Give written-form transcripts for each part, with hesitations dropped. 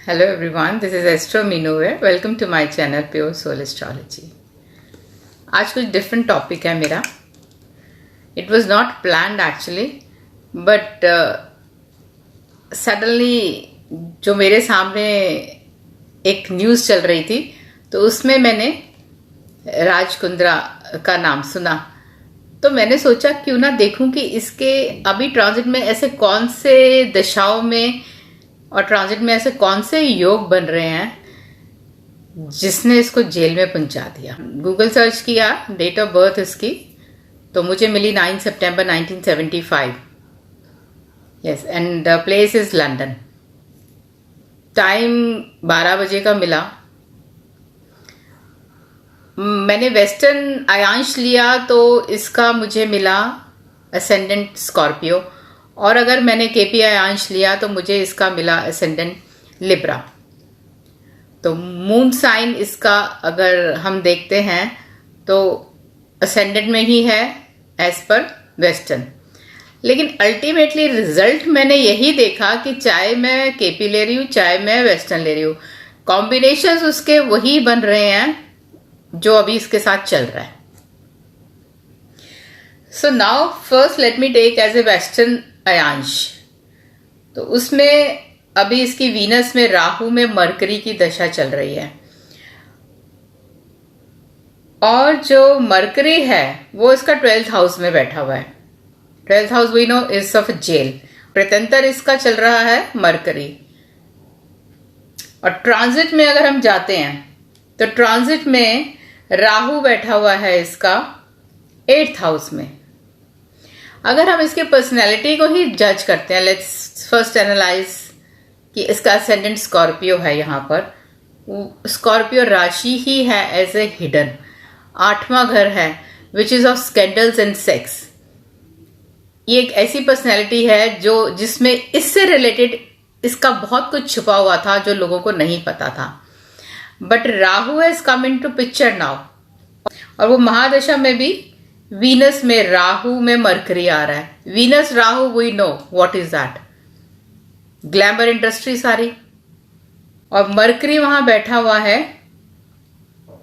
Hello everyone, this is Astro Minoware. Welcome to my channel Pure Soul Astrology. आज कुछ different topic है मेरा. It was not planned actually, but suddenly जो मेरे सामने एक न्यूज़ चल रही थी तो उसमें मैंने राज कुंद्रा का नाम सुना. तो मैंने सोचा क्यों ना देखूं कि इसके अभी ट्रांजिट में ऐसे कौन से दशाओं में और ट्रांजिट में ऐसे कौन से योग बन रहे हैं जिसने इसको जेल में पहुंचा दिया. गूगल सर्च किया डेट ऑफ बर्थ इसकी तो मुझे मिली 9 सितंबर 1975. Yes, and place is London. Time 12 बजे का मिला. मैंने वेस्टर्न अयांश लिया तो इसका मुझे मिला असेंडेंट स्कॉर्पियो, और अगर मैंने केपीआई अंश लिया तो मुझे इसका मिला असेंडेंट लिब्रा. तो मून साइन इसका अगर हम देखते हैं तो असेंडेंट में ही है एज पर वेस्टर्न. लेकिन अल्टीमेटली रिजल्ट मैंने यही देखा कि चाहे मैं केपी ले रही हूँ चाहे मैं वेस्टर्न ले रही हूँ, कॉम्बिनेशंस उसके वही बन रहे हैं जो अभी इसके साथ चल रहा है. So now first let me take as a western अयांश. तो उसमें अभी इसकी वीनस में राहु में मरकरी की दशा चल रही है, और जो मरकरी है वो इसका 12th हाउस में बैठा हुआ है. 12th house we know is of jail. प्रत्यंतर इसका चल रहा है मरकरी. और ट्रांजिट में अगर हम जाते हैं तो ट्रांजिट में राहु बैठा हुआ है इसका 8th हाउस में. अगर हम इसके पर्सनैलिटी को ही जज करते हैं, लेट्स फर्स्ट एनालाइज कि इसका असेंडेंट स्कॉर्पियो है. यहाँ पर स्कॉर्पियो राशि ही है एज ए हिडन. 8वां घर है which is of scandals and sex. ये एक ऐसी पर्सनैलिटी है जो जिसमें इससे रिलेटेड इसका बहुत कुछ छुपा हुआ था जो लोगों को नहीं पता था. But Rahu has come into picture now, और वो महादशा में भी वीनस में राहु में मरकरी आ रहा है. Venus Rahu we know what is that, glamour industry सारी. और मरकरी वहां बैठा हुआ है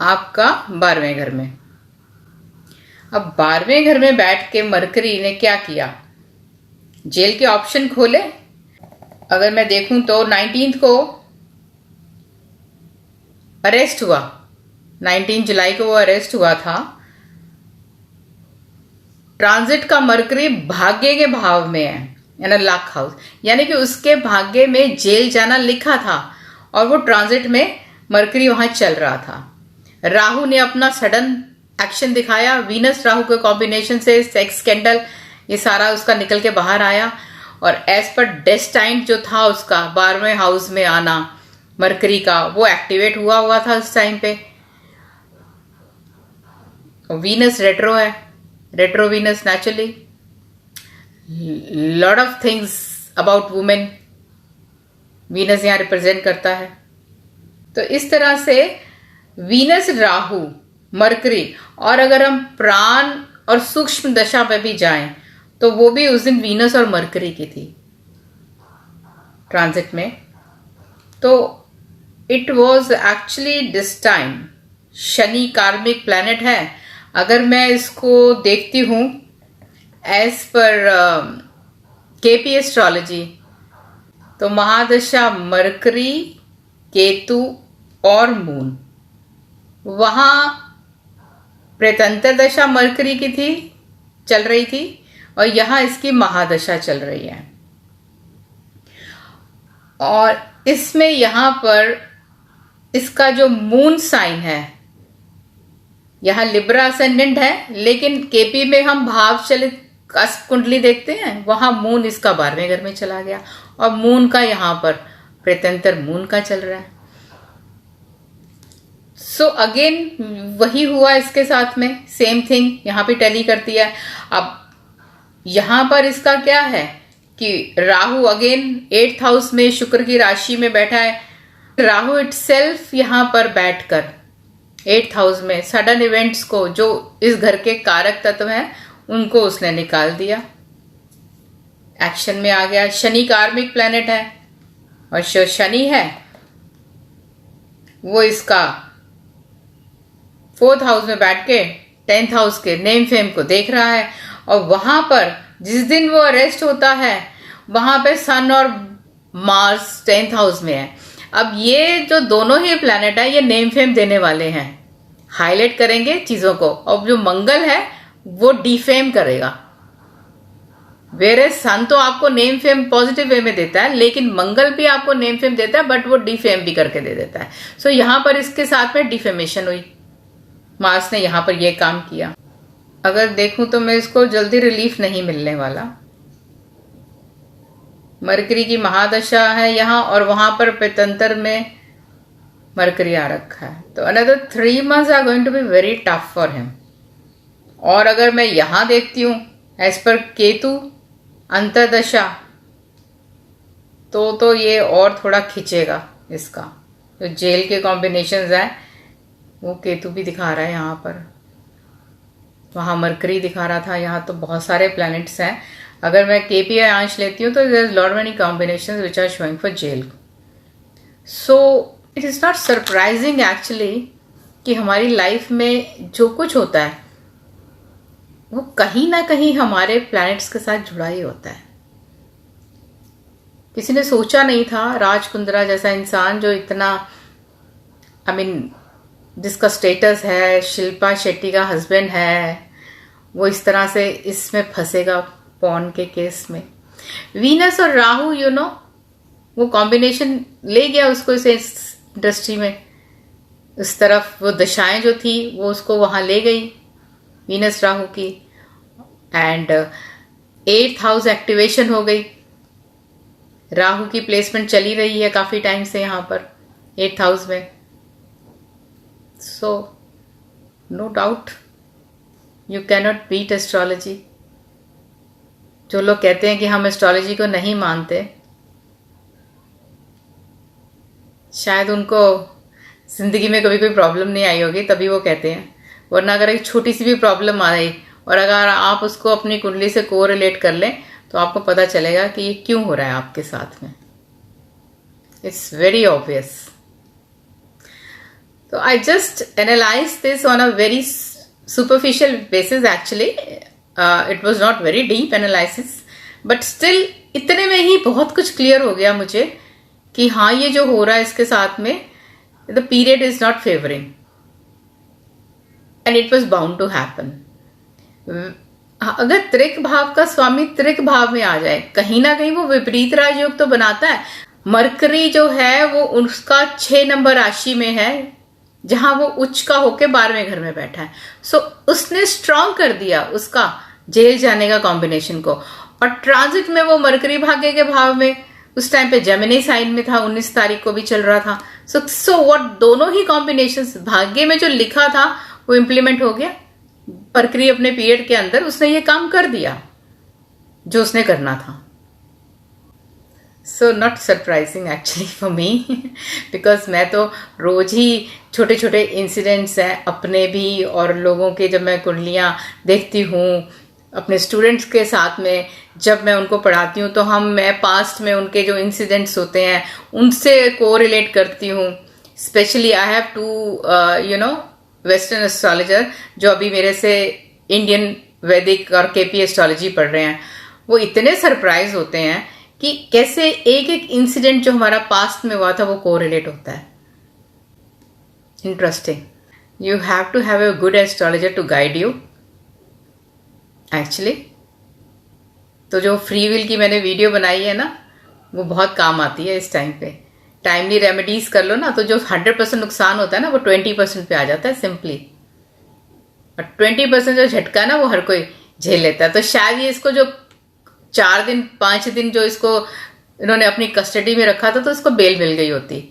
आपका 12वें घर में. अब 12वें घर में बैठ के मरकरी ने क्या किया, जेल के ऑप्शन खोले. अगर मैं देखूं तो 19 को अरेस्ट हुआ, 19 जुलाई को वो अरेस्ट हुआ था. ट्रांजिट का मरकरी भाग्य के भाव में है यानी लक हाउस, यानी कि उसके भाग्य में जेल जाना लिखा था, और वो ट्रांजिट में मरकरी वहां चल रहा था. राहु ने अपना सडन एक्शन दिखाया. वीनस राहु के कॉम्बिनेशन से सेक्स स्कैंडल ये सारा उसका निकल के बाहर आया, और एज पर डेस्टाइन जो था उसका 12वें हाउस में आना मरकरी का, वो एक्टिवेट हुआ था उस टाइम पे. वीनस रेट्रो है, retro Venus naturally lot of things about women Venus यहां रिप्रेजेंट करता है. तो इस तरह से वीनस राहु मरकरी, और अगर हम प्राण और सूक्ष्म दशा पे भी जाएं तो वो भी उस दिन वीनस और मरकरी की थी ट्रांजिट में. तो it was actually destine. Shani कार्मिक प्लैनेट है. अगर मैं इसको देखती हूं एज पर केपी एस्ट्रोलॉजी तो महादशा मरकरी, केतु और मून, वहां प्रत्यंतर दशा मरकरी की थी, चल रही थी, और यहां इसकी महादशा चल रही है. और इसमें यहां पर इसका जो मून साइन है, यहां लिब्रा असेंडेंट है, लेकिन केपी में हम भाव चलित कुंडली देखते हैं, वहां मून इसका 12वें घर में चला गया, और मून का यहां पर प्रत्यंतर मून का चल रहा है. सो अगेन वही हुआ इसके साथ में, सेम थिंग यहां पे टैली करती है. अब यहां पर इसका क्या है कि राहु अगेन 8th हाउस में शुक्र की राशि में बैठा है. राहु इटसेल्फ यहां पर बैठकर 8th हाउस में सडन इवेंट्स को, जो इस घर के कारक तत्व हैं, उनको उसने निकाल दिया, एक्शन में आ गया. शनि कार्मिक प्लैनेट है, और शनि है वो इसका 4th हाउस में बैठ के 10th हाउस के नेम फेम को देख रहा है। और वहां पर जिस दिन वो अरेस्ट होता है वहां पे सन और मार्स 10th हाउस में है। अब ये जो दोनों ही प्लैनेट है ये नेम फेम देने वाले हैं, हाईलाइट करेंगे चीजों को। और जो मंगल है वो डिफेम करेगा। वेरे सन तो आपको नेम फेम पॉजिटिव वे में देता है, लेकिन मंगल भी आपको नेम फेम देता है, बट वो डिफेम भी करके दे देता है। सो यहां पर इसके साथ में डिफेमेशन हुई, मार्स ने यहां पर ये काम किया। अगर देखूं तो मैं इसको जल्दी रिलीफ नहीं मिलने वाला। मरकरी की महादशा है यहां, और वहां पर पेतंतर में मरकरी आ रखा है। तो another 3 months are going to be very tough for him. और अगर मैं यहां देखती हूं एज पर केतु अंतरदशा, तो ये और थोड़ा खिंचेगा इसका। जो जेल के कॉम्बिनेशंस है वो केतु भी दिखा रहा है यहाँ पर, वहां मरकरी दिखा रहा था, यहाँ तो बहुत सारे प्लैनेट्स हैं। अगर मैं केपीआई अंश लेती हूँ तो there is lot many combinations which are showing for jail. So it is not surprising actually कि हमारी लाइफ में जो कुछ होता है वो कहीं ना कहीं हमारे प्लैनेट्स के साथ जुड़ा ही होता है। किसी ने सोचा नहीं था राज कुंद्रा जैसा इंसान जो इतना जिसका स्टेटस है, शिल्पा शेट्टी का हस्बैंड है, वो इस तरह से इसमें फंसेगा पॉन के केस में। वीनस और राहु वो कॉम्बिनेशन ले गया उसको इस इंडस्ट्री में, इस तरफ वो दशाएं जो थी वो उसको वहां ले गई वीनस राहु की। एंड 8th हाउस एक्टिवेशन हो गई, राहु की प्लेसमेंट चली रही है काफी टाइम से यहां पर 8th हाउस में। So no doubt you cannot beat astrology. जो लोग कहते हैं कि हम एस्ट्रोलॉजी को नहीं मानते, शायद उनको जिंदगी में कभी कोई प्रॉब्लम नहीं आई होगी तभी वो कहते हैं। वरना अगर एक छोटी सी भी प्रॉब्लम आ गई और अगर आप उसको अपनी कुंडली से कोरिलेट कर लें तो आपको पता चलेगा कि ये क्यों हो रहा है आपके साथ में। It's very obvious. तो I just analyse this on a very superficial basis actually. It was not very deep analysis, but still इतने में ही बहुत कुछ क्लियर हो गया मुझे कि हाँ ये जो हो रहा है इसके साथ में, the period is not favouring and it was bound to happen. अगर त्रिक भाव का स्वामी त्रिक भाव में आ जाए, कहीं ना कहीं वो विपरीत राजयोग तो बनाता है। मरकरी जो है वो उसका 6 नंबर राशि में है, जहां वो उच्च का होके 12वें घर में बैठा है। सो उसने स्ट्रांग कर दिया उसका जेल जाने का कॉम्बिनेशन को। और ट्रांजिट में वो मरकरी भाग्य के भाव में उस टाइम पे जेमिनी साइन में था, 19 तारीख को भी चल रहा था। सो व्हाट, दोनों ही कॉम्बिनेशंस भाग्य में जो लिखा था वो इम्प्लीमेंट हो गया। मरकरी अपने पीरियड के अंदर उसने ये काम कर दिया जो उसने करना था। So not surprising actually for me, because मैं तो रोज ही छोटे छोटे इंसिडेंट्स हैं अपने भी और लोगों के, जब मैं कुंडलियाँ देखती हूँ अपने स्टूडेंट्स के साथ में, जब मैं उनको पढ़ाती हूँ तो मैं पास्ट में उनके जो इंसिडेंट्स होते हैं उनसे को रिलेट करती हूँ। Specially I have to western astrologer जो अभी मेरे से इंडियन वैदिक और केपी एस्ट्रोलॉजी पढ़ रहे हैं। वो इतने सरप्राइज होते हैं कि कैसे एक एक इंसिडेंट जो हमारा पास्ट में हुआ था वो कोरिलेट होता है। Interesting. You have to have a good astrologer to guide you actually. तो जो फ्री विल की मैंने वीडियो बनाई है ना, वो बहुत काम आती है इस टाइम पे। टाइमली रेमेडीज कर लो ना, तो जो 100% नुकसान होता है ना वो 20% पे आ जाता है सिंपली। और 20% जो झटका ना वो हर कोई झेल लेता है। तो शायद ये इसको जो 4 दिन 5 दिन जो इसको इन्होंने अपनी कस्टडी में रखा था तो इसको बेल मिल गई होती,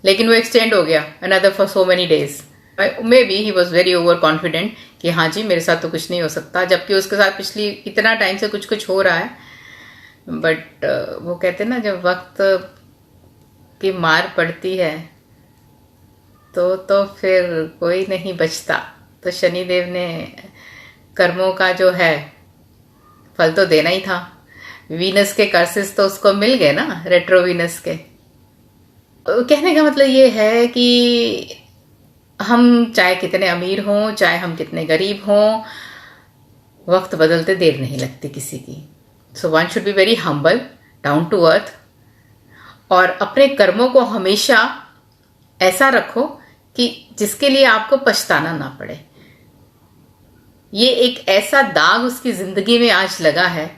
लेकिन वो एक्सटेंड हो गया another for so many days. May be he was very over confident कि हाँ जी मेरे साथ तो कुछ नहीं हो सकता, जबकि उसके साथ पिछली इतना टाइम से कुछ कुछ हो रहा है। बट वो कहते हैं ना, जब वक्त की मार पड़ती है तो फिर कोई नहीं बचता। तो शनिदेव ने कर्मों का जो है फल तो देना ही था। वीनस के कर्सेस तो उसको मिल गए ना, रेट्रो वीनस के। कहने का मतलब ये है कि हम चाहे कितने अमीर हों, चाहे हम कितने गरीब हों, वक्त बदलते देर नहीं लगती किसी की। So one should be very humble, down to earth, और अपने कर्मों को हमेशा ऐसा रखो कि जिसके लिए आपको पछताना ना पड़े। ये एक ऐसा दाग उसकी जिंदगी में आज लगा है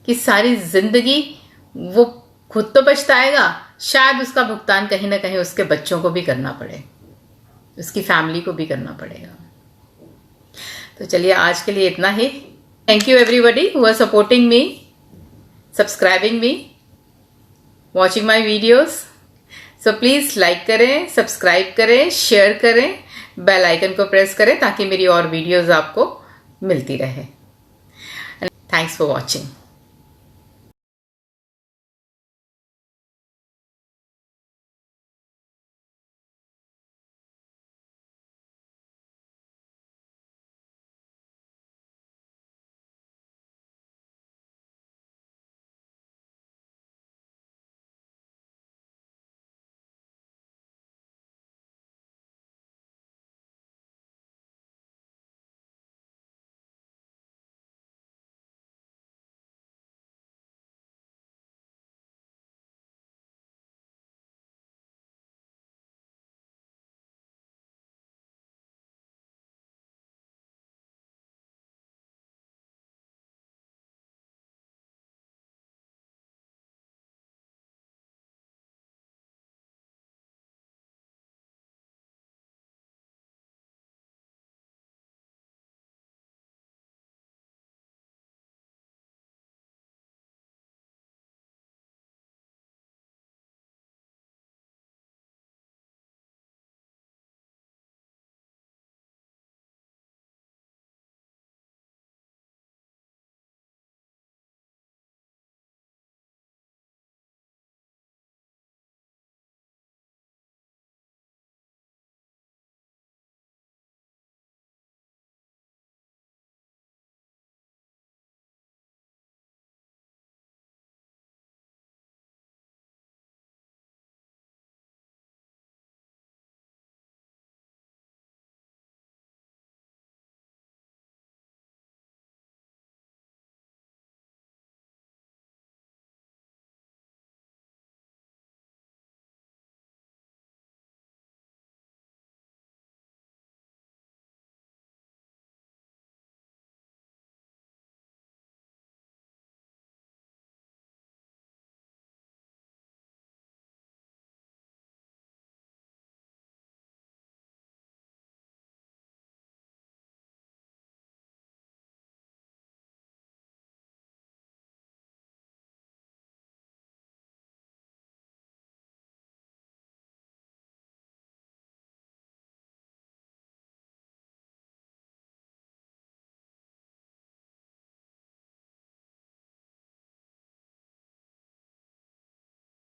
कि सारी जिंदगी वो खुद तो पछताएगा, शायद उसका भुगतान कहीं ना कहीं उसके बच्चों को भी करना पड़े, उसकी फैमिली को भी करना पड़ेगा। तो चलिए आज के लिए इतना ही। Thank you everybody who are supporting me, subscribing me, watching my videos. So please like करें, सब्सक्राइब करें, शेयर करें, बेल आइकन को प्रेस करें ताकि मेरी और वीडियोज आपको मिलती रहे। Thanks for watching.